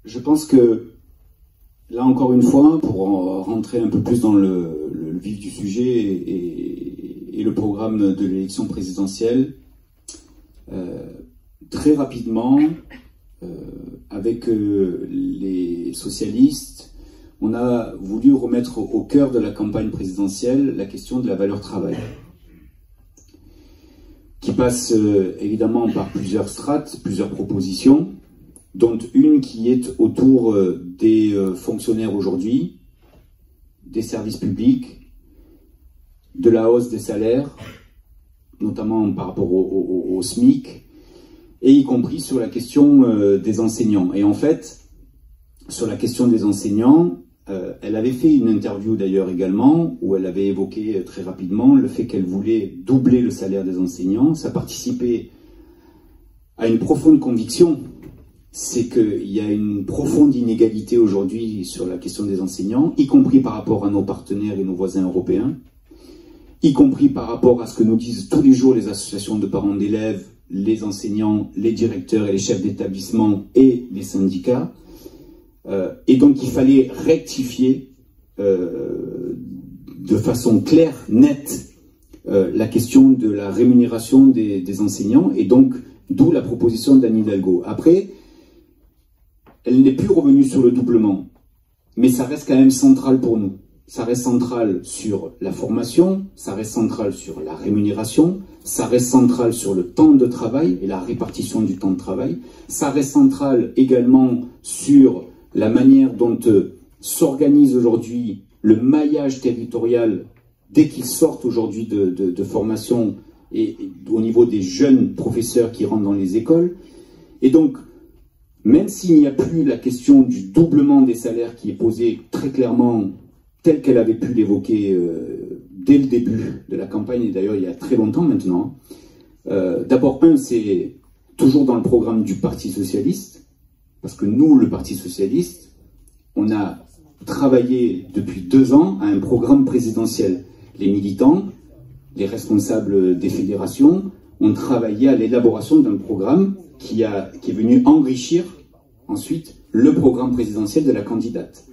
Je pense que, là encore une fois, pour rentrer un peu plus dans le vif du sujet et le programme de l'élection présidentielle, très rapidement, avec les socialistes, on a voulu remettre au cœur de la campagne présidentielle la question de la valeur travail, qui passe évidemment par plusieurs strates, plusieurs propositions, dont une qui est autour des fonctionnaires aujourd'hui, des services publics, de la hausse des salaires, notamment par rapport au SMIC, et y compris sur la question des enseignants. Et en fait, sur la question des enseignants, elle avait fait une interview d'ailleurs également, où elle avait évoqué très rapidement le fait qu'elle voulait doubler le salaire des enseignants. Ça participait à une profonde conviction, c'est qu'il y a une profonde inégalité aujourd'hui sur la question des enseignants, y compris par rapport à nos partenaires et nos voisins européens, y compris par rapport à ce que nous disent tous les jours les associations de parents d'élèves, les enseignants, les directeurs et les chefs d'établissement et les syndicats. Et donc il fallait rectifier de façon claire, nette, la question de la rémunération des enseignants, et donc d'où la proposition d'Anne Hidalgo. Après, elle n'est plus revenue sur le doublement, mais ça reste quand même central pour nous. Ça reste central sur la formation, ça reste central sur la rémunération, ça reste central sur le temps de travail et la répartition du temps de travail, ça reste central également sur la manière dont s'organise aujourd'hui le maillage territorial dès qu'ils sortent aujourd'hui de formation et au niveau des jeunes professeurs qui rentrent dans les écoles. Et donc, même s'il n'y a plus la question du doublement des salaires qui est posée très clairement, telle qu'elle avait pu l'évoquer dès le début de la campagne, et d'ailleurs il y a très longtemps maintenant, d'abord, c'est toujours dans le programme du Parti Socialiste, parce que nous, le Parti Socialiste, on a travaillé depuis 2 ans à un programme présidentiel. Les militants, les responsables des fédérations ont travaillé à l'élaboration d'un programme qui est venu enrichir ensuite le programme présidentiel de la candidate.